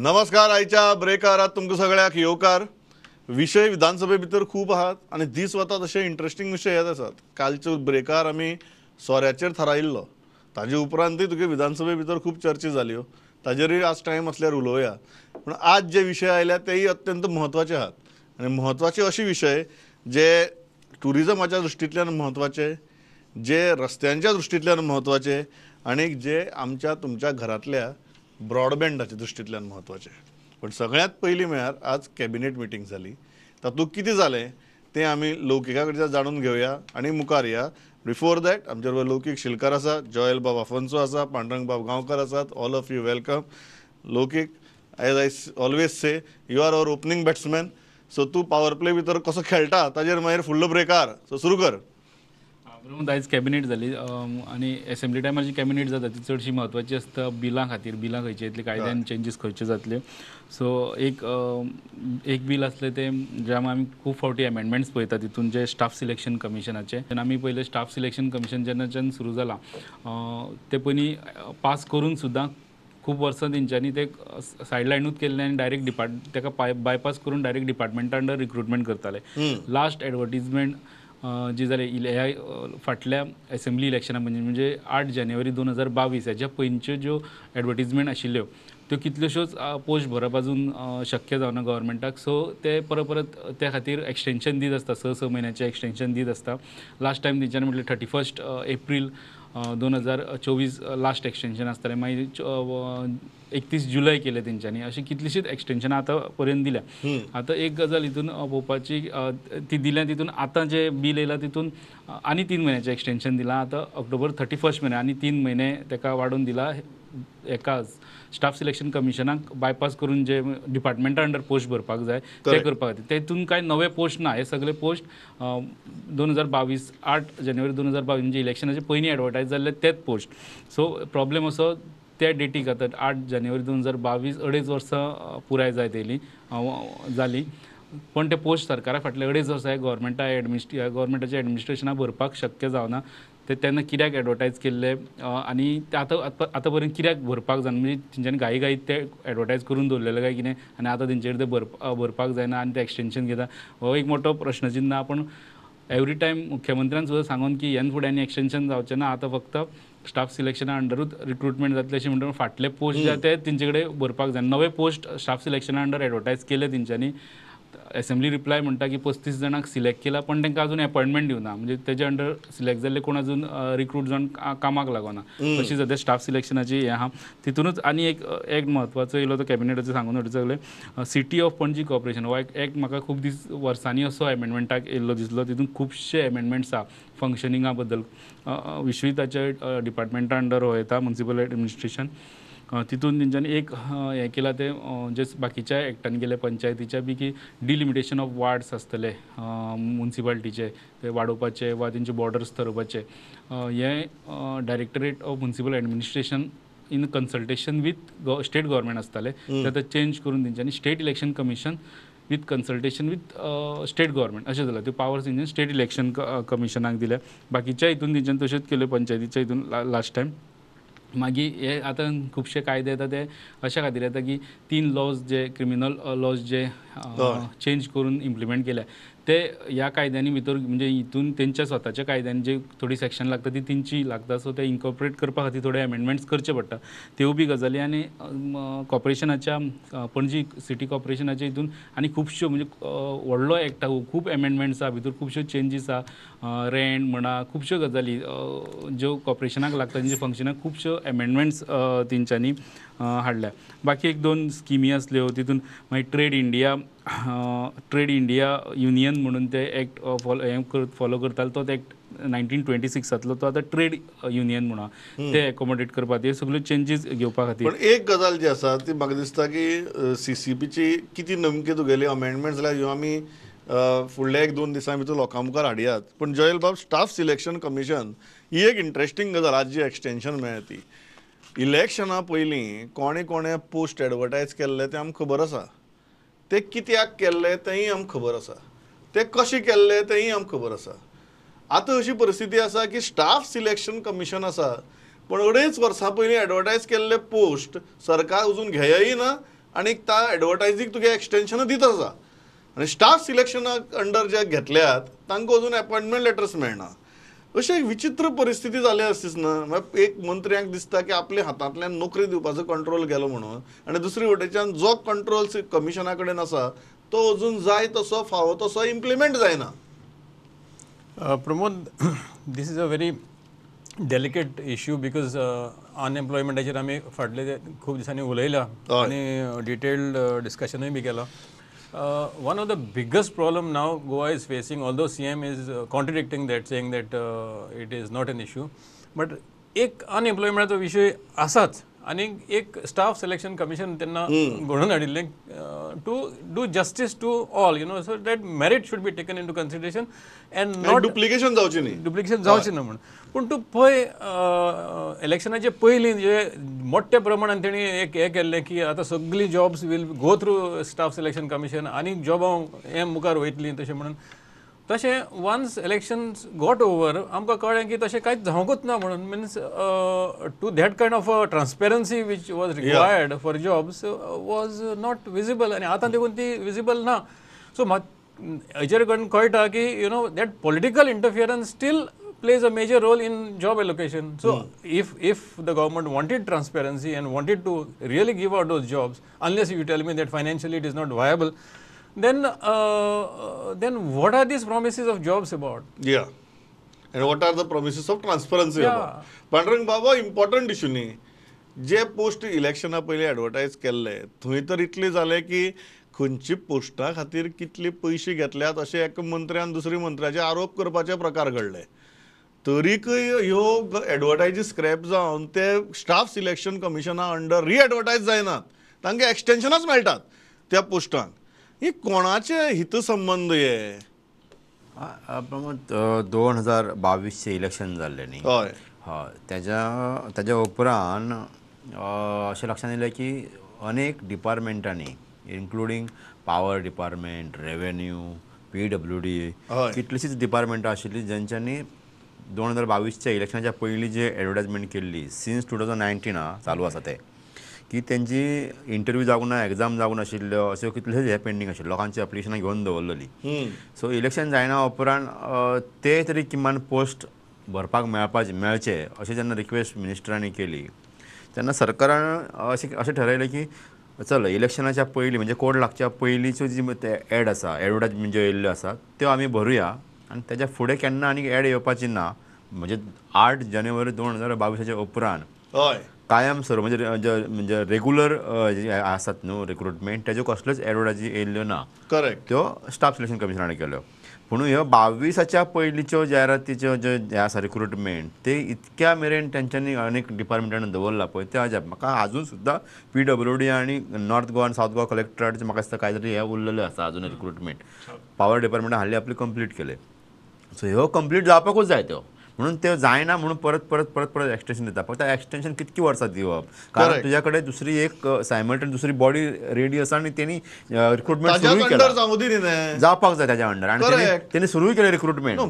नमस्कार. आयच्या ब्रेकारात तुमकां सगळ्याक येवकार. विषय विधानसभे भितर खूब आहात आनी दीस वता तशे इंटरेस्टिंग विशय येत आसात. कालच्या ब्रेकार आमी सोऱ्याचेर थारायिल्लो, ताजे उपरांतूय तुगे विधानसभे भितर खूब चर्चा जाल्यो, ताजेरूय आज टायम आसल्यार उलोवया. पूण आज जे विशय आयल्या तेय अत्यंत म्हत्वाचे आहात आनी म्हत्वाचे अशे विशय जे टुरिजमाच्या दृश्टींतल्यान म्हत्वाचे, जे रस्त्यांच्या दृश्टींतल्यान म्हत्वाचे आनी जे आमच्या तुमच्या घरांतल्या ब्रॉडबँडाच्या दृश्टींतल्यान म्हत्वाचे. पण सगळ्यात पयलीं म्हळ्यार आज कॅबिनेट मिटींग जाली. तातूंत कितें जालें तें आमी लौकिका कडच्यान जाणून घेवया आनी मुखार या. बिफोर दॅट आमचे बरोबर लौकीक शिलकार आसा, जॉयल बाब आफोन्सो आसा, पांडुरंग बाब गांवकर आसात. All of you welcome. Laukik, as I always say, you are our opening batsman. So तूं पॉवर प्ले भितर कसो खेळटा ताजेर मागीर फुडलो ब्रेकार. सो सुरू कर. आयज कॅबिनेट जाली आनी एसेंब्ली टायमार जी कॅबिनेट जाता ती चडशी म्हत्वाची आसता बिलां खातीर. बिलां खंयचे येतली, कायद्यान चेंजीस खंयचे जातले. सो एक बील आसलें तें ज्या आमी खूब फावटी एमेंडमेंट्स पळयता तितून जे स्टाफ सिलेक्शन कमिशनाचे. आमी पयलें स्टाफ सिलेक्शन कमिशन जेन्नाच्यान सुरू जालां ते पयलीं पास करून सुद्दां खूब वर्सां तेंच्यांनी ते सायडलायनूच केल्ले आनी डायरेक्ट ताका बायपास करून डायरेक्ट डिपार्टमेंटा अंडर रिक्रुटमेंट करताले. लास्ट एडवर्टिजमेंट जी जाली ह्या फाटल्या एसेंब्ली इलेक्शना म्हणजे 8 जानेवारी 2022 हेच्या पयलींच्यो ज्यो एडवर्टिजमेंट आशिल्ल्यो त्यो कितल्योश्योच पोस्ट भरप अजून शक्य जावना गव्हर्मेंटाक. सो ते परत त्या खातीर एक्सटेंशन दीत आसता, 6 म्हयन्याचें एक्सटेंशन दीत आसता. लास्ट टायम तेंच्यांनी म्हटलें 31 एप्रील 2024 लास्ट एक्सटेंशन आसतलें. मागीर 31 जुलय केलें तेंच्यांनी. अशी कितलीशीच एक्सटेंशनां आतां पर्यंत दिल्या. आतां एक गजाल हितून पळोवपाची ती दिल्या तितून आतां जे बील येयलां तितून आनी 3 म्हयन्याचें एक्सटेंशन दिलां. आतां ऑक्टोबर 31 मेरेन आनी 3 म्हयने ताका वाडोवन दिला. एका स्टाफ सिलेक्शन कमिशनाक बायपास करून जे डिपार्टमेंटा अंडर पोस्ट भरपाक जाय ते करपा खातीर. तेतून कांय नवे पोस्ट ना. हे सगळे पोस्ट 2022 8 जानेवारी 2022 म्हणजे इलेक्शनाचे पयलीं एडवर्टायज जाल्ले तेच पोस्ट. सो प्रॉब्लेम असो त्या डेटीक आतां 8 जानेवारी 2022 2.5 वर्सां पुराय जायत येयली जाली. पण ते पोस्ट सरकारा फाटले 2.5 वर्सां गव्हर्मेंटाच्या एडमिनिस्ट्रेशनाक भरपाक शक्य जावना. ते तेन्ना कित्याक एडवर्टायज केल्ले आनी ते आतां पर्यंत कित्याक भरपाक जायना, म्हणजे तेंच्यांनी घाईत ते एडवर्टायज करून दवरलेले काय कितें आनी आतां तेंचेर ते भरपाक जायना आनी ते एक्सटेंशन घेता, हो एक मोठो प्रश्नचिन्न आहा. पण एवरी टायम मुख्यमंत्र्यान सुद्दां सांगून की ह्यान फुडें आनी एक्सटेंशन जावचें ना, आतां फक्त स्टाफ सिलेक्शना अंडरूच रिक्रुटमेंट जातले अशें म्हणटा. फाटले पोस्ट जे ते तेंचे कडेन भरपाक जाय. नवे पोस्ट स्टाफ सिलेक्शना अंडर एडवर्टायज केले तेंच्यांनी. एसेंब्ली रिप्लाय म्हणटा की 35 जाणांक सिलेक्ट केला, पण तांकां अजून अपॉइंटमेंट दिवना. म्हणजे तेजे अंडर सिलेक्ट जाल्ले कोण अजून रिक्रूट जावन कामाक लागना. अशी सद्या स्टाफ सिलेक्शनाची हें आहा. तितूनच आनी एक म्हत्वाचो येयलो तो कॅबिनेटाचो सांगून उडोवचो सगळे सिटी ऑफ पणजी कॉर्पोरेशन. हो एक म्हाका खूब वर्सांनी असो एमेंडमेंटाक येयल्लो दिसलो. तितून खुबशे एमेंडमेंट्स आहा फंक्शनिंगा बद्दल. विश्विताच्या डिपार्टमेंटा अंडर हो येता, म्युनिसिपल एडमिनिस्ट्रेशन. तितून तेंच्यांनी एक हें केलां तें जे बाकीच्या एक्टांनी केले पंचायतीच्या बी की डिलिमिटेशन ऑफ वार्ड्स आसतले म्युनिसिपालिटीचे ते वाडोवपाचे वा तेंचे बॉर्डर्स ठरोवपाचे. हें directorate of municipal administration in consultation with state government आसताले. ते आतां चेंज करून तेंच्यांनी state election commission with consultation with state government अशें जालां. त्यो पावर्स तेंच्यांनी स्टेट इलेक्शन कमिशनाक दिल्या. बाकीच्या हितून तेंच्यांनी तश्योच केल्यो पंचायतीच्या हितून लास्ट टायम. मागीर हे आतां खुबशे कायदे येता ते अशा खातीर येता की 3 लॉज जे क्रिमिनल लॉज जे चेंज करून इम्प्लिमेंट केल्या ते ह्या कायद्यांनी भितर, म्हणजे हितून तेंच्या स्वताच्या कायद्यांनी जे थोडी सेक्शन लागता ती तेंची लागता. सो ते इन्कॉर्पोरेट करपा खातीर थोडे एमेंडमेंट्स करचे पडटा. त्यो बी गजाली आनी कॉर्पोरेशनाच्या पणजी सिटी कॉर्पोरेशनाच्या हितून आनी खुबश्यो म्हणजे व्हडलो एक्ट आहा, खूब एमेंडमेंट्स आहा, भितर खुबश्यो चेंजीस आहा. रेंट म्हणा खुबश्यो गजाली ज्यो कॉर्पोरेशनाक लागता तेंच्या फंक्शनाक खुबश्यो एमेंडमेंट्स तेंच्यांनी हाडल्या. बाकी 1-2 स्किमी आसल्यो तितून मागीर ट्रेड इंडिया युनियन म्हणून ते एक्ट फॉलो करतालो तो एक्ट 1926 तो आतां ट्रेड युनियन म्हणून ते एकोमोडेट करपा खातीर सगळ्यो चेंजीस घेवपा खातीर. पण एक गजाल जी आसा ती म्हाका दिसता की CCPची किती नमकी तुगेली अमेंडमेंट्स जाल्यार ह्यो आमी फुडल्या 1-2 दिसां भितर लोकां मुखार हाडयात. पण जॉयल बाब, स्टाफ सिलेक्शन कमिशन ही एक इंटरेस्टिंग गजाल. आज जी एक्सटेंशन मेळ्ळा ती इलेक्शना पयलीं कोणे पोस्ट एडवर्टायज केल्ले ते आमकां खबर आसा. ते कित्याक केल्ले तेंय आमकां खबर आसा. ते कशें केल्ले तेंय आमकां खबर आसा. आतां अशी परिस्थिती आसा की स्टाफ सिलेक्शन कमिशन आसा, पण 2.5 वर्सां पयलीं एडवर्टायज केल्ले पोस्ट सरकार अजून घेयय ना आणि त्या एडवर्टायजीक तुगे एक्सटेन्शन दित आसा आनी स्टाफ सिलेक्शनाक अंडर जे घेतल्यात तांकां अजून अपॉइंटमेंट लेटर्स मेळना. अशी एक विचित्र परिस्थिती जाली आसतीस ना. एक मंत्र्याक दिसता की आपल्या हातांतल्यान नोकरी दिवपाचो कंट्रोल गेलो म्हणून आनी दुसरे वटेच्यान जो कंट्रोल कमिशना कडेन आसा तो अजून जाय तसो फावो तसो इम्प्लिमेंट जायना. Pramod, this is a very delicate issue because अनएम्प्लॉयमेंटाचेर आमी फाटले खूब दिसांनी उलयला आनी डिटेल्ड डिस्कशनूय बी केला. One of the biggest problem now Goa is facing, although CM is contradicting that, saying that it is not an issue, but एक अनएम्प्लॉयमेंटाचो विशय आसाच आनी एक स्टाफ सिलेक्शन कमिशन त्यांना घडोवन हाडिल्लें to do justice to all, you know, so that merit should be taken in to consideration and not duplication जावची न्ही. डुप्लिकेशन जावचें ना म्हणून. पूण तूं पळय इलेक्शनाचे पयलीं जे मोठ्या प्रमाणान तेणी एक हें केल्लें की आतां सगळीं jobs will go through staff selection commission आनी जॉबां हें मुखार वयतलीं तशें म्हणून. तशें वन्स इलेक्शन्स गॉट ओवर आमकां कळ्ळें की तशें कांयच जावंकूच ना म्हणून. Means to that kind of transparency which was required for jobs was not visible आनी आतां देखून ती विजिबल ना. सो हेचेर कळटा की you know that political interference still plays a major role in job allocation. So if the government wanted transparency and wanted to really give out those jobs, unless you tell me that financially it is not viable, then what are these promises of jobs about? Yeah. And what are the promises of transparency about? Pandurang Baba, important issue न्ही. जे post इलेक्शना पयलीं advertise केल्ले थंय तर इतलें जालें की खंयची पोस्टा खातीर कितले पयशे घेतल्यात अशें एका मंत्र्यान दुसऱ्या मंत्र्याचे आरोप करपाचे प्रकार घडले. तरीकय ह्यो एडवर्टायजी स्क्रॅप जावन ते स्टाफ सिलेक्शन कमिशना अंडर रिएडवर्टायज जायनात, तांकां एक्सटेन्शनच मेळटात त्या पोस्टांक. ही कोणाचे हितसंबंद हे? प्रमोद, 2022चे इलेक्शन जाल्लें न्ही. हय हय, तेज्या उपरांत अशें लक्षांत येयलें की अनेक डिपार्टमेंटांनी including power department, revenue, PWD, कितलीशीच डिपार्टमेंटां आशिल्लीं जेंच्यांनी 2022च्या इलेक्शनाच्या पयलीं जे एडवर्टायजमेंट केल्ली सिन्स 2019 चालू आसा ते की तेंची इंटरव्यू जावंक ना, एग्जाम जावंक नाशिल्ल्यो, अश्यो कितलेशेच हे पेंडींग आशिल्ले, लोकांची एप्लिकेशनां घेवन दवरलेली. सो इलेक्शन जायना उपरांत ते तरी किमान पोस्ट भरपाक मेळचे अशें जेन्ना रिक्वेस्ट मिनिस्टरांनी केली तेन्ना सरकारान अशें ठरयलें की चल इलेक्शनाच्या पयलीं म्हणजे कोड लागच्या पयलींच्यो जी एड आसा, एडवर्टायजमेंट ज्यो येयल्ल्यो आसा त्यो आमी भरुया आनी तेज्या फुडें केन्ना आनी एड येवपाची ना. म्हणजे 8 जानेवारी 2022च्या उपरांत कायम सर म्हणजे रेग्युलर जे आसात न्हू रिक्रुटमेंट तेज्यो कसल्योच एडवर्टायजी येयल्ल्यो ना. करेक्ट. त्यो स्टाफ सिलेक्शन कमिशनाने केल्यो. पूण ह्यो 22च्या पयलींच्यो जायरातीच्यो जे आसा रिक्रुटमेंट ते इतक्या मेरेन तेंच्यांनी अनेक डिपार्टमेंटांनी दवरला पळय ते अजाप. म्हाका आजून सुद्दां PWD आनी नॉर्थ गोवा आनी सावथ गोवा कलेक्टरेट म्हाका दिसता काय तरी हे उरलेले आसा अजून रिक्रुटमेंट. पावर डिपार्टमेंटान हालीं आपली कंप्लीट केले. सो ह्यो कंप्लीट जावपाकूच जाय त्यो, म्हणून त्यो जायना म्हणून परत एक्सटेन्शन दिता. फक्त एक्सटेन्शन कितकी वर्सां दिवप, कारण तुज्या कडेन दुसरी एक सायमल्टन दुसरी बॉडी रेडी आसा आनी तेणी रिक्रुटमेंट सुरू केला जावपाक जाय ताज्या अंडर आनी तेणी सुरूय केलें रिक्रुटमेंट.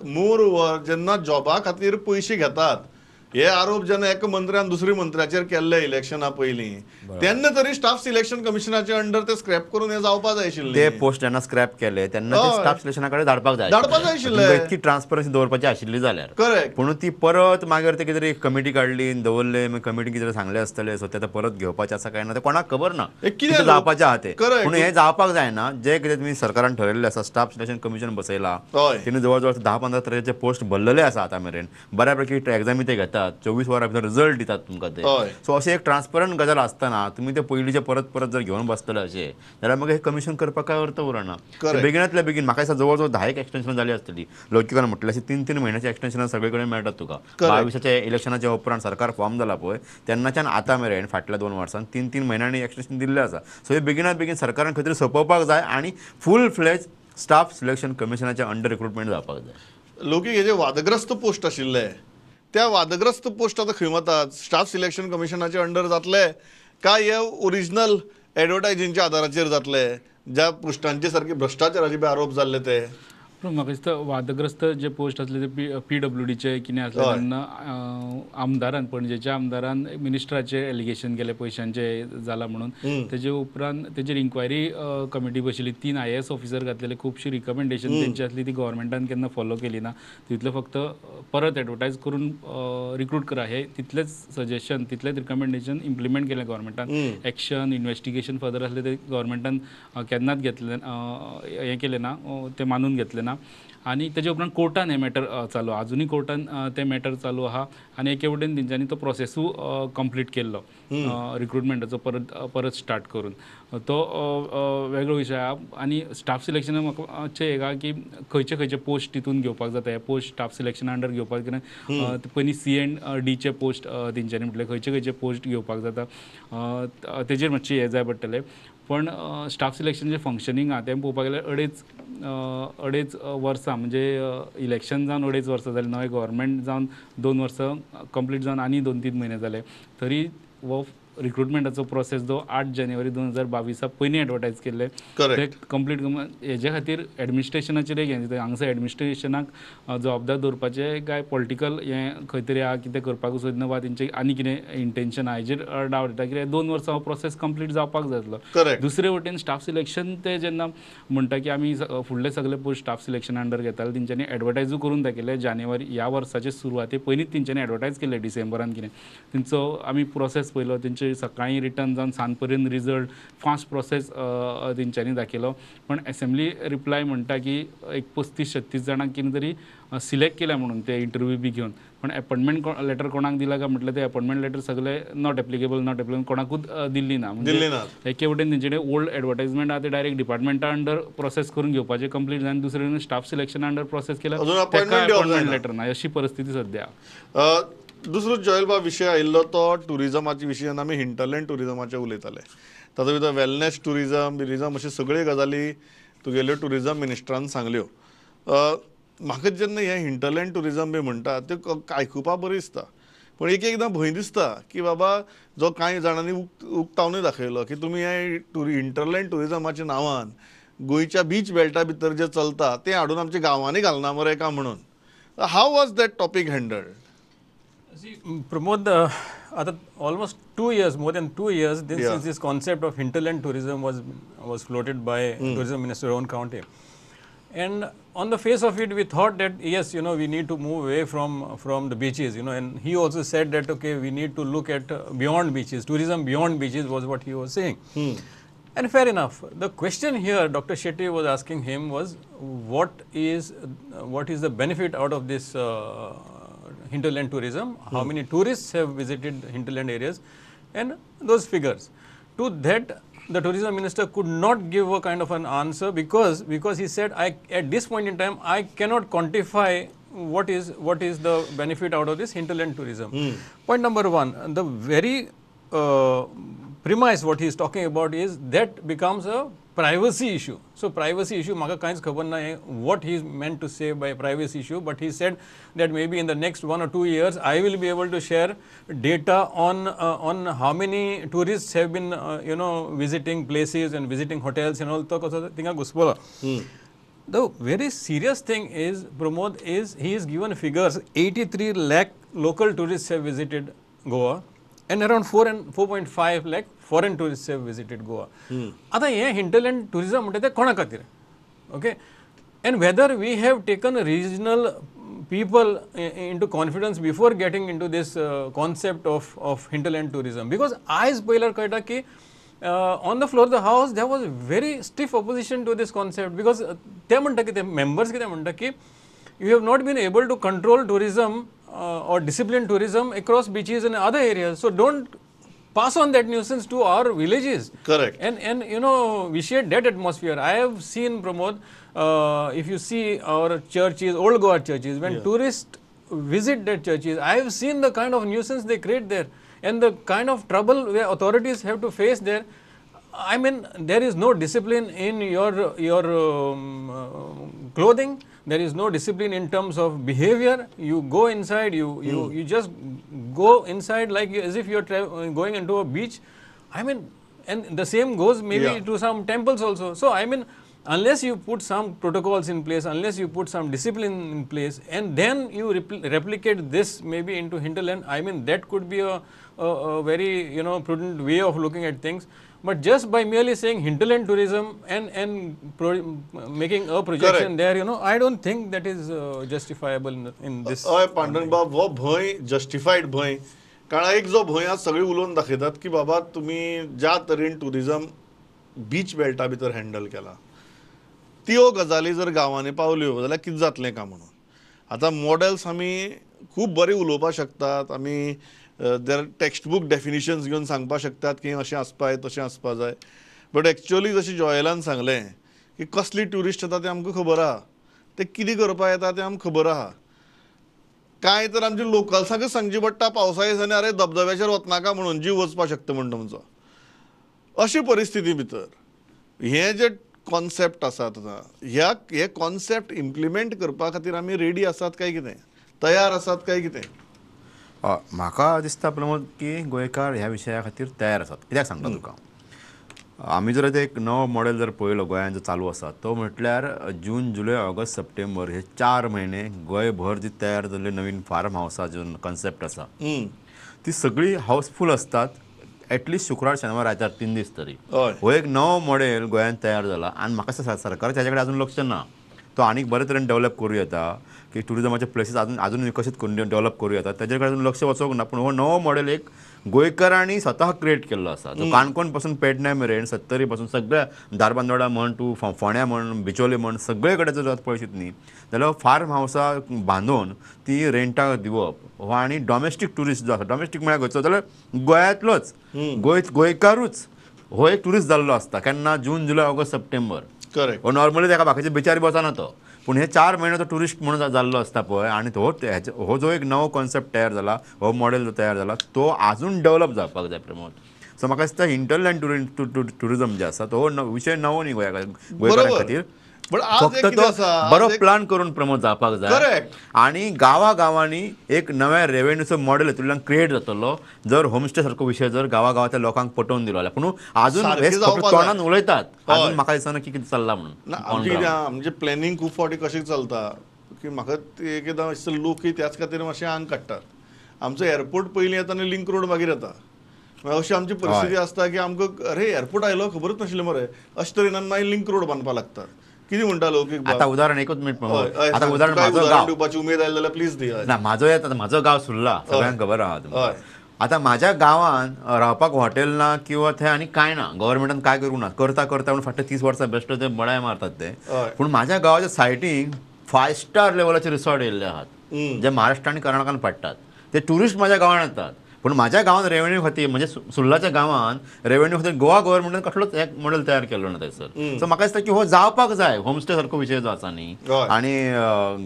मोर जेन्ना जॉबा खातीर पयशे घेतात हे आरोप जेन्ना एका मंत्र्यान दुसऱ्या मंत्र्याचेर केल्ले इलेक्शना पयलीं तेन्ना तरी स्टाफ सिलेक्शन कमिशनाचे अंडर ते स्क्रॅप करून हे जावपाक जाय आशिल्लें. ते पोस्ट जेन्ना स्क्रॅप केले तेन्ना ते स्टाफ सिलेक्शना कडेन धाडपाक जाय आशिल्लें. इतकी ट्रान्सपरन्सी दवरपाची आशिल्ली जाल्यार. करेक्ट. पूण ती परत मागीर ते कितें कमिटी काडली दवरले, मागीर कमिटी कितें सांगले आसतले सो ते परत घेवपाचें आसा काय ना ते कोणाक खबर ना. कितें जावपाचें आहा तें. पूण हें जावपाक जायना. जे कितें तुमी सरकारान ठरयल्लें आसा स्टाफ सिलेक्शन कमिशन बसयला तेणी जवळ जवळ 10-15 तरेचे पोस्ट भरलेले आसा आतां मेरेन. बऱ्यापैकी एक्झामी ते घेतात, 24 वरां भितर रिजल्ट दितात तुमकां ते. सो अशें एक ट्रान्सपरंट गजाल आसतना तुमी ते पयलींचे परत जर घेवन बसतले अशें जाल्यार मागीर हे कमिशन करपाक काय अर्थ उरना. बेगिनांतल्या बेगीन म्हाका दिसता जवळ जवळ 10 एक्सटेन्शन जाली आसतली. लौकिकान म्हटलें अशें 3-3 म्हयन्याचे एक्सटेन्शन सगळे कडेन मेळटात तुका. 22च्या इलेक्शनाच्या उपरांत सरकार फॉर्म जाला पळय तेन्नाच्यान आतां मेरेन फाटल्या 2 वर्सांत 3-3 म्हयन्यांनी एक्सटेन्शन दिल्लें आसा. सो हे बेगिनात बेगीन सरकारान खंय तरी सोंपोवपाक जाय आनी फूल फ्लेज स्टाफ सिलेक्शन कमिशनाच्या अंडर रिक्रुटमेंट जावपाक जाय. लौकीक हे जे वादग्रस्त पोस्ट आशिल्ले त्या वादग्रस्त पोस्ट आतां खंय वतात? स्टाफ सिलेक्शन कमिशनाचे अंडर जातले काय हे ओरिजिनल एडवर्टायजींच्या आदाराचेर जातले ज्या पोस्टांचे सारके भ्रष्टाचाराचे बी आरोप जाल्ले ते? पूण म्हाका दिसता वादग्रस्त जे पोस्ट असले ते PWDचे कितें असले तेन्ना आमदारान पणजेच्या आमदारान मिनिस्टराचे एलिगेशन केले पयशांचे जाला म्हणून तेजे उपरांत तेजेर इन्क्वायरी कमिटी बशिल्ली 3 IAS ऑफिसर घातलेले खुबशी रिकमेंडेशन तेंची असली ती गव्हर्मेंटान केन्ना फॉलो केली ना तितले फक्त परत एडवर्टायज करून रिक्रूट करा हे तितलेच सजेशन तितलेच रिकमेंडेशन इम्प्लिमेंट केले गव्हर्मेंटान एक्शन इन्व्हेस्टिगेशन फर्दर असले ते गव्हर्मेंटान केन्नाच घेतले हे केले ना ते मानून घेतले ना आणि तेजे उपरांत कोर्टान हे मॅटर चालू अजूनही कोर्टान ते मॅटर चालू आहा आणि एके वटेन तेंच्यांनी तो प्रोसेसू कंप्लीट केल्लो रिक्रुटमेंटाचो परत स्टार्ट करून तो वेगळो विशय आहा आणि स्टाफ सिलेक्शन म्हाका एक आहा की खंयचे खंयचे पोस्ट तितून घेवपाक जाता हे पोस्ट स्टाफ सिलेक्शना अंडर घेवपाक कितें पयलीं C&Dचे पोस्ट तेंच्यांनी म्हटले खंयचे खंयचे पोस्ट घेवपाक जाता तेजेर मातशें हें जाय पडटलें पण स्टाफ सिलेक्शनचें फंक्शनींग आहा तें पळोवपाक गेल्यार अडेच वर्सां म्हणजे इलेक्शन जावन 2.5 वर्सां जालीं नवें गव्हर्मेंट जावन 2 वर्सां कंप्लीट जावन आनी 2-3 म्हयने जाले तरी हो रिक्रुटमेंटाचो प्रोसेस जो 8 जानेवारी 2022 पयलीं एडवर्टायज केल्ले ते कंप्लीट हेजे खातीर एडमिनिस्ट्रेशनाचेर एक हें हांगासर एडमिनिस्ट्रेशनाक जबाबदार दवरपाचें काय पॉलिटिकल हें खंय तरी आहा कितें करपाक सोदना वा तेंचें आनी कितें इंटेंशन आहा हेजेर डावट येता कित्याक 2 वर्सां हो प्रोसेस कंप्लीट जावपाक जाय आसलो दुसरे वटेन स्टाफ सिलेक्शन ते जेन्ना म्हणटा की आमी फुडले सगळे पोस्ट स्टाफ सिलेक्शना अंडर घेताले तेंच्यांनी एडवर्टायजूय करून दाखयले जानेवारी ह्या वर्साचे सुरवाते पयलींच तेंच्यांनी एडवर्टायज केले डिसेंबरान कितें तेंचो आमी प्रोसेस पयलो तेंचे सकाळीं रिटर्न जावन सांज पर्यंत रिजल्ट फास्ट प्रोसेस तेंच्यांनी दाखयलो पण असेंब्ली रिप्लाय म्हणटा की एक 35-36 जाणांक कितें तरी सिलेक्ट केल्या म्हणून ते इंटरव्यू बी घेवन पण अपॉइंटमेंट लेटर कोणाक दिला काय म्हटलं ते अपॉइंटमेंट लेटर सगळे नॉट एप्लिकेबल कोणाकूच दिल्ली ना म्हणजे एके वटेन तेंचे ओल्ड एडवर्टायजमेंट आहा ते डायरेक्ट डिपार्टमेंटा अंडर प्रोसेस करून घेवपाचे कंप्लीट जावन दुसरे वटेन स्टाफ सिलेक्शना अंडर प्रोसेस केल्या अपॉइंटमेंट लेटर ना अशी परिस्थिती सध्या दुसरो जॉयलबा विशय आयिल्लो तो टुरिजमाच्या विशयान आमी हिंटरलँड टुरिजमाचे उलयताले तातूंत भितर वेलनेस टुरिजम अशे सगळे गजाली तुगेल्यो टुरिजम मिनिस्टरान सांगल्यो म्हाका जेन्ना हे हिंटरलँड टुरिजम बी म्हणटा ते आयकुपा बरी दिसता पण एक एकदां भंय दिसता की बाबा जो कांय जाणांनी उक्तावनूय दाखयलो की तुमी हे हिंटरलँड टुरिजमाच्या नांवान गोंयच्या बीच बेल्टा भितर जे चलता ते हाडून आमच्या गांवांनी घालना मरे काय म्हणून हाव was that topic handled Pramod, almost 2 years, more than 2 years, since this concept of hinterland tourism was floated by Tourism Minister of our own county. And on the face of it, we thought that yes, we need to move away from the beaches, and he also said that okay, we need to look at beyond beaches. Tourism beyond beaches was what he was saying. And fair enough. The question here, Dr. Shetty was asking him was, what is the benefit out of this hinterland tourism, how many tourists have visited hinterland areas, and those figures. To that, the tourism minister could not give a kind of an answer because he said, at this point in time, I cannot quantify what is the benefit out of this hinterland tourism. Point number one, the very premise what he is talking about is that becomes a privacy issue. So privacy issue, maka kains khabar nahi what he is meant to say by privacy issue, but he said that maybe in the next 1 or 2 years I will be able to share data on how many tourists have been visiting places and visiting hotels and all tinga gusbola. The very serious thing is, Pramod, is he is given figures 83 lakh local tourists have visited Goa and around 4.5 lakh foreign tourists have visited Goa. आता हे hinterland tourism म्हणते ते कोणा खातीर? Okay, and whether we have taken regional people into confidence before getting into this concept of hinterland tourism, because आज पहिल्यार कळटा की on the floor of the house there was very stiff opposition to this concept, because ते म्हणटा की ते members कितें म्हणटा की you have not been able to control tourism or discipline tourism across beaches and other areas, so don't pass on that nuisance to our villages. Correct. And we share that atmosphere. I have seen, Pramod, if you see our churches, old Goa churches, when tourists visit their churches, I have seen the kind of nuisance they create there and the kind of trouble where authorities have to face there. I mean, there is no discipline in your clothing. There is no discipline in terms of behavior. You go inside, you just go inside like as if you are going into a beach. I mean, and the same goes maybe to some temples also. So I mean, unless you put some protocols in place, unless you put some discipline in place, and then you replicate this maybe into hinterland, I mean that could be a very prudent way of looking at things. But just by merely saying hinterland tourism and making a projection there, I don't think that is justifiable in this. हय पांडुरंगबाब, हो भंय जस्टिफायड भंय. कारण एक जो भंय आज सगळे उलोवन दाखयतात की बाबा तुम्ही ज्या तरेन टुरिजम बीच बेल्टा भितर हँडल केला, त्यो गजाली जर गांवांनी पावल्यो जाल्यार कितें जातलें काय म्हणून. आतां मॉडेल्स आमी खूब बरे उलोवपाक शकतात, आमी देर टेक्स्ट बूक डेफिनिशन्स घेवन सांगपाक शकतात की अशें आसपा जाय तशें आसपा जाय. बट एक्चुअली जशें जॉयलान सांगलें की कसली ट्युरिस्ट येता तें आमकां खबर आहा, ते कितें करपाक येता तें आमकां खबर आहा. कांय तर आमच्या लोकल्सांकच सांगची पडटा पावसा दिसांनी अरे धबधब्याचेर वचनाका म्हणून, जीव वचपाक शकता म्हणून तुमचो. अशी परिस्थिती भितर हे जे कॉन्सेप्ट आसात हे कॉन्सेप्ट इम्प्लिमेंट करपा खातीर आमी रेडी आसात काय कितें, तयार आसात काय कितें? म्हाका दिसता प्रमोद की गोंयकार ह्या विशया खातीर तयार आसात. कित्याक सांगता तुका, आमी जर एक नवो मॉडेल जर पळयलो गोंयांत जो चालू आसा तो म्हटल्यार जून, जुलय, ऑगस्ट, सप्टेंबर हे 4 म्हयने गोंयभर जी तयार जाल्ली नवीन फार्म हावसा जो कॉन्सेप्ट आसा ती सगळी हाऊसफुल असतात. एटलिस्ट शुक्रार, शेनवार, आयतार 3 दीस तरी. हो एक नवो मॉडेल गोंयांत तयार जाला आनी म्हाका दिसता सरकार त्याच्याकडे अजून लक्ष ना. तो आनीक बरे तरेन डेव्हलप करूं येता की टुरिजमाचे प्लेसीस अजून विकसीत करून डेव्हलप करूं येता, त्याचे कडेन अजून लक्ष वचोंक ना. पूण हो नवो मॉडेल एक गोंयकारांनी स्वता क्रिएट केल्लो आसा. जो काणकोण पासून पेडण्यां मेरेन, सत्तरी पासून सगळ्या धारबांदोडा म्हण तूं फोंड्या म्हण, बिचोले म्हण सगळे कडेन जर पळयशीत न्ही जाल्यार फार्म हावसां बांदून ती रेंटाक दिवप हो. आनी डॉमेस्टीक टुरिस्ट जो आसा, डॉमेस्टीक म्हळ्यार खंयचो जाल्यार गोंयांतलोच गोंयकारूच हो एक टुरिस्ट जाल्लो आसता. केन्ना जून, जुलय, ऑगस्ट, सप्टेंबर. करेक्ट. हो नॉर्मली ताका बाकीचे बिचारी वचना तो, पूण हे 4 म्हयने तो टुरिस्ट म्हणून जाल्लो आसता पळय. आनी हो जो एक नवो कॉन्सेप्ट तयार जाला, हो मॉडेल जो तयार जाला तो आजून डेव्हलप जावपाक जाय प्रमोद. सो म्हाका दिसता हिंटरलँड टुरिजम जे आसा तो विशय नवो न्ही गोंयकारां खातीर. फक्त तो बरो प्लान करून प्रमोद जावपाक जाय. आनी गांवांनी एक नव्या रेव्हेन्यूचो मॉडेल हातूंतल्यान क्रिएट जातलो जर होमस्टे सारको विशय जर गांवांतल्या लोकांक पटोवन दिलो जाल्यार. पूण अजून हे तोंडान उलयतात, अजून म्हाका दिसना की कितें चल्लां म्हणून. म्हणजे प्लॅनिंग खूब फावटी कशें चलता की म्हाका एकदां दिसता लोक त्याच खातीर मातशें आंग काडटात. आमचो एअरपोर्ट पयलीं येता आनी लिंक रोड मागीर येता. अशी आमची परिस्थिती आसता की आमकां अरे एअरपोर्ट आयलो खबरच नाशिल्लें मरे, अशे तरेन मागीर लिंक रोड बांदपाक लागता. कितें म्हणटा लोक? आतां उदाहरण एकूच मिनट. आतां उदाहरण म्हाजो गांव दिवपाची उमेद आयली जाल्यार प्लीज दी. ना म्हाजो गांव सुर्ला, सगळ्यांक खबर आहा. आतां म्हाज्या गांवांत रावपाक हॉटेल ना किंवा थंय आनी कांय ना. गव्हर्मेंटान काय करूं ना, करता म्हणून फाटल्या 30 वर्सां बेश्टो ते बडाय मारतात ते. पूण म्हाज्या गांवाच्या सायटीक 5 स्टार लेवलाचे रिसॉर्ट येयल्ले आहात जे महाराष्ट्र आनी कर्नाटकान पडटात. ते टुरिस्ट म्हाज्या गांवांत येतात. पूण म्हाज्या गांवांत रेव्हेन्यू खातीर म्हणजे सुर्लाच्या गांवांत रेव्हेन्यू खातीर गोवा गव्हर्मेंटान कसलोच एक मॉडेल तयार केल्लो ना थंयसर. सो म्हाका दिसता की हो जावपाक जाय. होमस्टे सारको विशय जो आसा न्ही आनी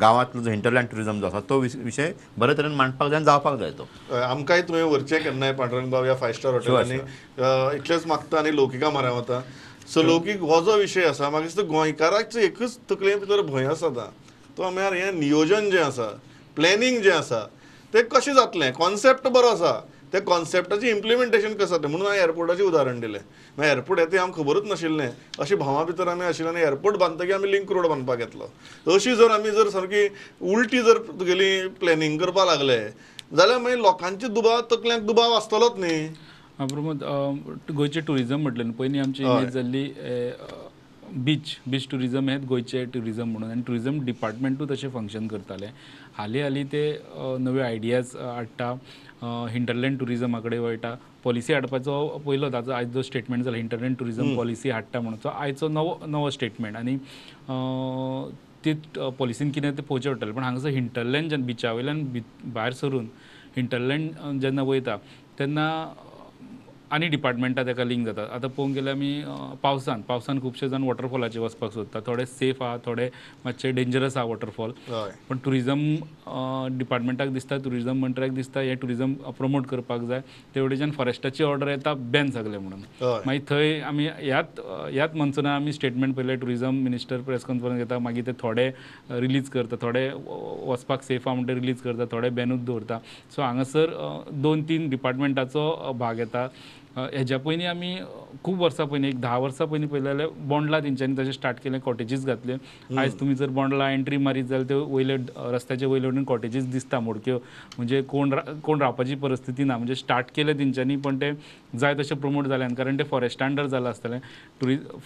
गांवांतलो जो हिंटरलँड टुरिजम जो आसा तो विशय बरे तरेन मांडपाक जाय आनी जावपाक जाय तो. आमकांय तुवें व्हरचें केन्नाय पांडुरंग बाब ह्या 5 स्टार हॉटेलांनी इतलेंच मागता आनी लौकिका म्हऱ्या वता. सो लौकीक हो जो विशय आसा म्हाका दिसता गोंयकाराचो एकच तकले भितर भंय आसा तो म्हळ्यार हें नियोजन जें आसा, प्लॅनिंग जें आसा तें कशें जातलें. कॉन्सेप्ट बरो आसा, त्या कॉन्सेप्टाचें इम्प्लिमेंटेशन कशें जातलें म्हणून हांवें एअरपोर्टाचें उदाहरण दिलें. मागीर एअरपोर्ट येता आमकां खबरूच नाशिल्लें. अशें भावां भितर आमी आशिल्ले आनी एअरपोर्ट बांदतकीर आमी लिंक रोड बांदपाक येतलो. अशी जर आमी जर सारकी उलटी जर तुगेली प्लॅनिंग करपाक लागले जाल्यार मागीर लोकांचे तकल्यांक दुबाव आसतलोच न्ही. प्रमोद, गोंयचें टुरिजम म्हटलें न्ही, पयलीं आमची इमेज जाल्ली बीच टुरिजम हें गोंयचें टुरिजम म्हणून, आनी टुरिजम डिपार्टमेंटूच तशें फंक्शन करतालें. हालीं ते नवे आयडियाज हाडटा, हिंटरलँड टुरिजमा कडेन वयता. पॉलिसी हाडपाचो पयलो ताचो आयज जो स्टेटमेंट जाला हिंटरलँड टुरिजम पॉलिसी हाडटा म्हणून आयचो नवो स्टेटमेंट. आनी ती पॉलिसीन कितें तें पळोवचें पडटलें. पूण हांगासर हिंटरलँड जेन्ना बिचा वयल्यान भायर सरून हिंटरलँड जेन्ना वयता तेन्ना आनी डिपार्टमेंटा ताका लिंक जाता. आतां पळोवंक गेल्यार आमी पावसान खुबशे जाण वॉटरफॉलाचेर वचपाक सोदता. थोडे सेफ आहा, थोडे मातशे डेंजरस आहा वॉटरफॉल. पण टुरिजम डिपार्टमेंटाक दिसता, टुरिजम मंत्र्याक दिसता हें टुरिजम प्रमोट करपाक जाय. ते वटेच्यान फॉरेस्टाची ऑर्डर येता बॅन सगलें म्हणून. मागीर थंय आमी ह्याच मनसुना आमी स्टेटमेंट पयलें, टुरिजम मिनिस्टर प्रेस कॉन्फरन्स घेता, मागीर ते थोडे रिलीज करता, थोडे वचपाक सेफ आहा म्हणटा रिलीज करता, थोडे बॅनूच दवरता. सो हांगासर 2-3 डिपार्टमेंटाचो भाग येता. हेज्या पयलीं आमी खूब वर्सां पयलीं एक 10 वर्सां पयलीं पळयलें जाल्यार बोंडला तेंच्यांनी तशें स्टार्ट केलें कॉटेजीस घातल्यो आयज तुमी जर बोंडला एंट्री मारीत जाल्यार त्यो वयले रस्त्याचे वयले वटेन कॉटेजीस दिसता मोडक्यो म्हणजे कोण रावपाची परिस्थिती ना म्हणजे स्टार्ट केलें तेंच्यांनी पण ते जाय तशें प्रमोट जाल्यान कारण ते फॉरेस्टा अंडर जालां आसतलें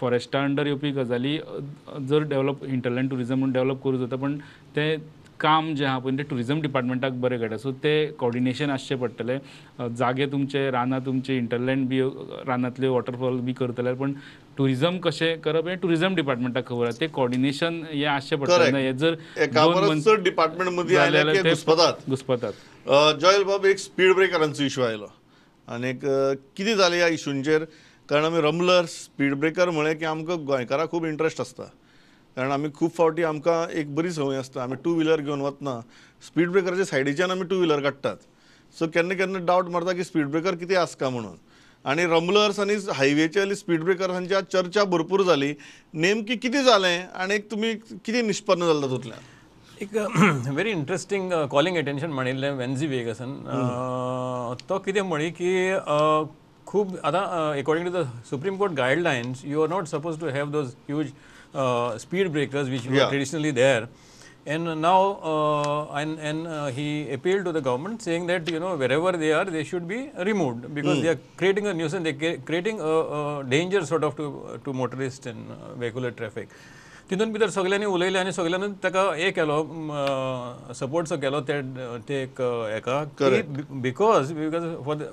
फॉरेस्टा अंडर येवपी गजाली जर डेवलप हिंटरलँड ट्युरिझम म्हणून डेवलप करूं जाता पण ते काम जे आहा पळय ते ट्युरिझम डिपार्टमेंटाक बरें कळटा सो ते कॉर्डिनेशन आसचें पडटलें जागे तुमचे रानां तुमचे हिंटरलँड बी रानांतले वॉटरफॉल बी करतले पण ट्युरिझम कशें करप हें ट्युरिझम डिपार्टमेंटाक खबर आसा ते कॉर्डिनेशन हें आसचें पडटलें हें जर एका परस चड डिपार्टमेंट मध्ये आयले की घुसपतात जॉयल बाब एक स्पीड ब्रेकरांचो इशू आयलो आनी कितें जालें ह्या इशूंचेर कारण आमी रमलर्स स्पीड ब्रेकर म्हळें की आमकां गोंयकारांक खूब इंट्रस्ट आसता कारण आमी खूब फावटी आमकां एक बरी संवय आसता आमी टू व्हिलर घेवन वतना स्पीड ब्रेकराच्या सायडीच्यान आमी टू व्हिलर काडटात सो केन्ना केन्ना डावट मारता की स्पीड ब्रेकर कितें आसा काय म्हणून आनी रमलर्स आनी हायवेचे स्पीड ब्रेकरांची चर्चा भरपूर जाली नेमकी कितें जालें आनी तुमी कितें निष्पन्न जालें तातूंतल्यान एक व्हेरी इंटरेस्टिंग कॉलिंग अटेन्शन म्हणिल्लें वेन्झी वेगसन तो कितें म्हणी की खूब आतां according to the supreme court guidelines you are not suppose to have those huge speed breakers which were traditionally there, and now he appealed to the government saying that wherever they are they should be removed because they are creating a nuisance, they are creating a danger sort of to motorists and vehicular traffic. तितून भितर सगळ्यांनी उलयलें आनी सगळ्यांनी ताका हे केलो support केलो ते हेका बिकॉज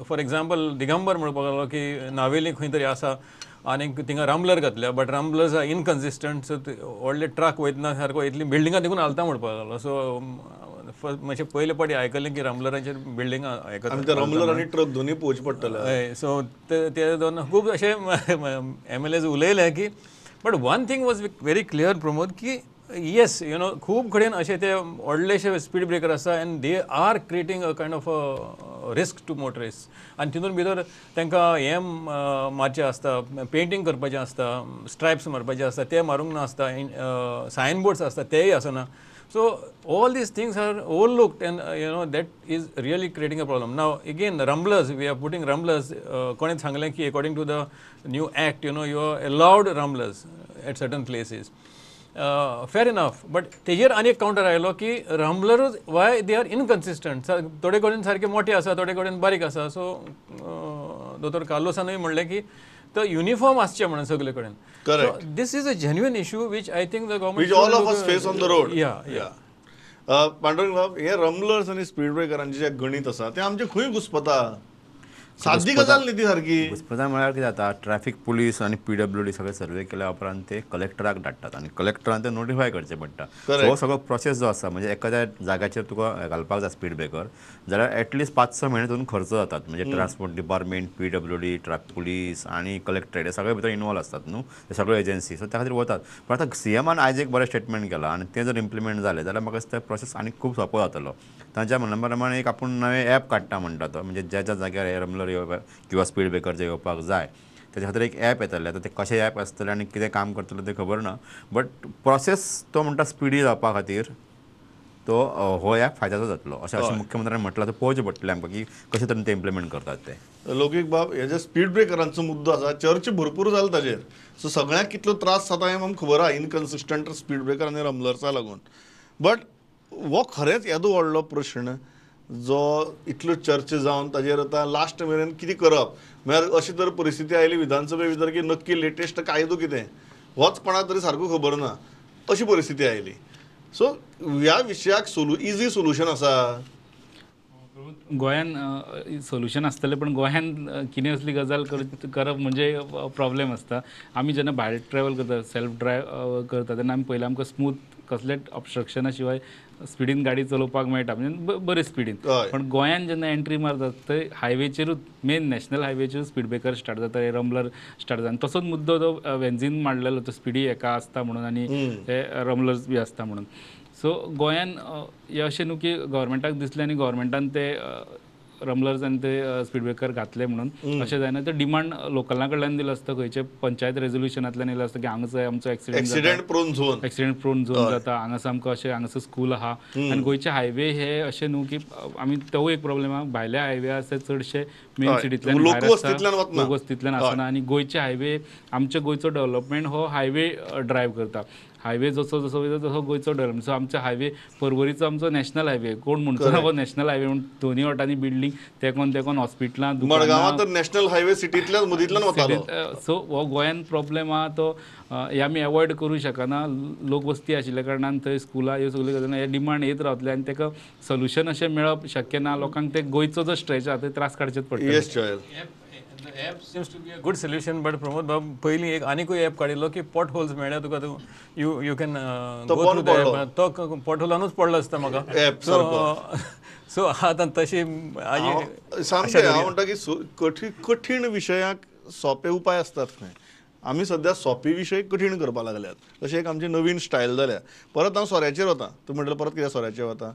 फॉर एग्जाम्पल दिगंबर म्हणपाक लागलो की नावेली खंय तरी आसा आनी थिंगा रामलर घातल्या बट रामलर्स आर इनकन्सिस्टंट सो व्हडले ट्रक वयतना सारको इतली बिल्डिंगां देखून हालता म्हणपाक लागलो सो मातशें पयले पाटी आयकलें की रामलरांचेर बिल्डिंगां आयकता रमलर आनी ट्रक दोनूय पळोवचे पडटले हय सो ते दोन खूब अशे MLAs उलयले की but one thing was very clear Pramod की येस खूब कडेन अशे ते व्हडलेशे स्पीड ब्रेकर आसा and they are creating a kind of risk to motorist आनी तितून भितर तांकां हें मारचें आसता पेंटींग करपाचें आसता स्ट्रायप्स मारपाचे आसता ते मारूंक नासता सायन बोर्ड्स आसता तेय आसना so all these things are overlooked and that is really creating a problem. Now again rumblers, we are putting rumblers कोणें सांगलें की according to the new act you are allowed rumblers at certain places. Fair enough, but तेजेर आनी एक counter आयलो की रमलर्स Y they are इनकन्सिस्टंट थोडे कडेन सारके मोठे आसा थोडे कडेन बारीक आसा सो दोतोर कार्लोसानूय म्हणलें की तो युनिफॉर्म आसचें म्हणून सगळे कडेन Correct. This is a genuine issue which I think the government which all of us face on the road. Pandurang बाब हे रमलर्स आनी स्पीड ब्रेकरांचे जे गणित आसा ते आमचे खंय घुसपता सादी गजाल न्ही ती सारकी घुसपता म्हळ्यार कितें जाता ट्रॅफिक पुलीस आनी PWD सगळे सर्वे केल्या उपरांत ते कलेक्टराक धाडटात आनी कलेक्टरान ते नोटिफाय करचें पडटा हो सगळो प्रोसेस जो आसा म्हणजे एखाद्या जाग्याचेर तुका घालपाक जाय स्पीड ब्रेकर जाल्यार एटलीस्ट 5-6 म्हयने तातूंत खर्च जातात म्हणजे transport department PWD traffic police आनी कलेक्टरेट हे सगळे भितर इनवॉल्व आसतात न्हू ते सगळे एजन्सी सो त्या खातीर वतात पण आतां CMन आयज एक बरें स्टेटमेंट केलां आनी तें जर इम्प्लिमेंट जालें जाल्यार म्हाका दिसता प्रोसेस आनी खूब सोंपो जातलो तांच्या म्हणण्या प्रमाणे एक आपूण नवें ॲप काडटा म्हणटा तो म्हणजे ज्या ज्या जाग्यार हे रमलर येवपाक किंवा स्पीड ब्रेकर जे येवपाक जाय त्याच्या खातीर एक ॲप येतले आतां ते कशें ॲप आसतलें आनी कितें काम करतलें तें खबर ना बट प्रोसेस तो म्हणटा स्पिडी जावपा खातीर तो हो ॲप फायद्याचो जातलो अशें मुख्यमंत्र्यान म्हटलां तर पळोवचें पडटलें आमकां की कशे तरेन ते इम्प्लिमेंट करतात ते लौकीक बाब हे जे स्पीड ब्रेकरांचो मुद्दो आसा चर्चा भरपूर जाली ताजेर सो सगळ्यांक कितलो त्रास जाता हें आमकां खबर आहा इनकन्सिस्टंट स्पीड ब्रेकर आनी रमलर्सा लागून बट हो खरेंच येदो व्हडलो प्रश्न जो इतल्यो चर्चा जावन ताजेर आतां लास्ट मेरेन कितें करप म्हळ्यार अशी तर परिस्थिती आयली विधानसभे भितर की नक्की लेटेस्ट कायदो कितें होच कोणाक तरी सारको खबर ना अशी परिस्थिती आयली सो ह्या विशयाक इजी सोल्युशन आसा गोंयान सोल्युशन आसतलें पण गोंयान कितें असली गजाल करप म्हणजे प्रॉब्लेम आसता आमी जेन्ना भायर ट्रॅवल करता सेल्फ ड्रायव करता तेन्ना आमी पयलीं आमकां स्मूथ कसलेच ऑब्स्ट्रक्शना शिवाय स्पिडीन गाडी चलोवपाक मेळटा म्हणजे बरे स्पिडीन पण गोंयान जेन्ना एंट्री मारतात थंय हायवेचेरूच मेन नॅशनल हायवेचेरूच स्पीड ब्रेकर स्टार्ट जाता हे रमलर स्टार्ट जाता तसोच मुद्दो तो वेन्झीन मांडलेलो तो स्पिडी हेका आसता म्हणून आनी हे रमलर्स बी आसता म्हणून सो गोंयान हे अशें न्हू की गव्हर्मेंटाक दिसलें आनी गव्हर्मेंटान ते रमलर्स आनी ते स्पीड ब्रेकर घातले म्हणून अशें जायना ते डिमांड लोकलां कडल्यान दिलो आसता खंयचे पंचायत रेजोल्युशनांतल्यान येयलो आसता की हांगासर आमचो accident prone zone accident prone zone जाता हांगासर आमकां अशें हांगासर स्कूल आहा आनी गोंयचे हायवे हे अशें न्हू की आमी तो एक प्रॉब्लेम आहा भायले हायवे आसा चडशे मेन सिटींतल्यान लोकवस्तींतल्यान वतना. लोकवस्तींतल्यान आसना आनी गोंयचे हायवे आमच्या गोंयचो डेव्हलपमेंट हो हायवे ड्रायव्ह करता हायवे जसो जसो वयता तसो गोंयचो डेव्हलपमेंट सो आमचो हायवे पर्वरीचो आमचो नॅशनल हायवे कोण म्हणचो ना हो नॅशनल हायवे म्हणून दोनी वाटांनी बिल्डींग तेकोन हॉस्पिटलां मडगांवां तर नॅशनल हायवे सिटींतल्यान मदींतल्यान वतालो सो हो गोंयान प्रॉब्लेम आहा तो हे आमी एवॉयड करूं शकना लोकवस्ती आशिल्ल्या कारणान थंय स्कुलां ह्यो सगल्यो गजाली हे डिमांड येत रावतले आनी ताका सोल्युशन अशें मेळप शक्य ना लोकांक ते गोंयचो जो स्ट्रेच आहा थंय त्रास काडचेच पडटा येस जॉयल एप seems to be a good solution but Pramod बाब पयलीं एक आनीकूय एप काडिल्लो की पॉट होल्स मेळ्ळ्या तुका यू कॅन गो थ्रू तो पॉट होलानूच पडलो आसता म्हाका App सो आतां तशी सामकें हांव म्हणटा की कठीण विशयाक सोंपे उपाय आसतात खंय आमी सध्या सोंपे विशय कठीण करपाक लागल्यात अशी एक आमची नवीन स्टायल जाल्या परत हांव सोऱ्याचेर वता तूं म्हणटलें परत कित्याक सोऱ्याचेर वता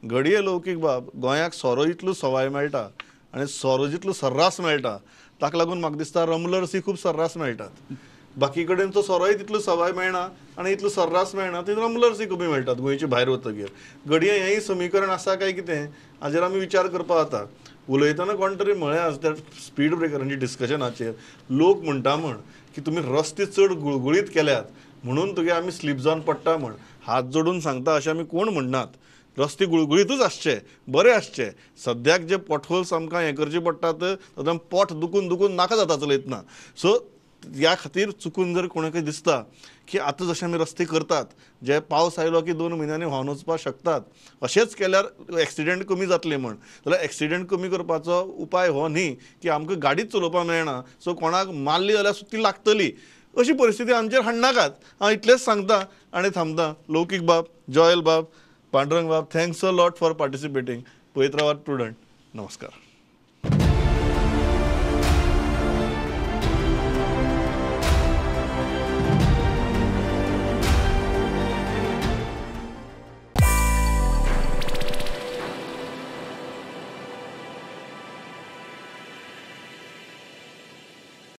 घडये लौकीक बाब गोंयाक सोरो इतलो सवाय मेळटा आनी सोरो जितलो सर्रास मेळटा ताका लागून म्हाका दिसता रमलर्स ही खूब सर्रास मेळटात बाकी कडेन तो सोरोय तितलो सवाय मेळना आनी इतलो सर्रास मेळना ते रमलर्सय कमी मेळटात गोंयचे भायर वतकीर घडये हेंय समीकरण आसा काय कितें हाजेर आमी विचार करपाक जाता उलयतना कोण तरी म्हळें आसा त्या स्पीड ब्रेकरांच्या डिस्कशनाचेर लोक म्हणटा म्हण की तुमी रस्ते चड गुळगुळीत केल्यात म्हणून तुगे आमी स्लीप जावन पडटा म्हण हात जोडून सांगता अशें आमी कोण म्हणनात रस्ते गुळगुळीतूच आसचे बरे आसचे सद्याक जे पॉटहोल्स आमकां हें करचे पडटात तातूंत पोट दुखून नाका जाता चलयतना सो ह्या खातीर चुकून जर कोणाकय दिसता की आतां जशे आमी रस्ते करतात जे पावस आयलो की 2 म्हयन्यांनी व्हांवन वचपाक शकतात अशेंच केल्यार एक्सिडेंट कमी जातले म्हण जाल्यार एक्सिडेंट कमी करपाचो उपाय हो न्ही की आमकां गाडीच चलोवपाक मेळना सो कोणाक मारली जाल्यार ती लागतली अशी परिस्थिती आमचेर हाडनाकात हांव इतलेंच सांगता आनी थांबता लौकीक बाब जॉयल बाब पांडुरंग बाब थँक्स अ लॉट फॉर पार्टिसिपेटींग पळयत रावात प्रुडंट नमस्कार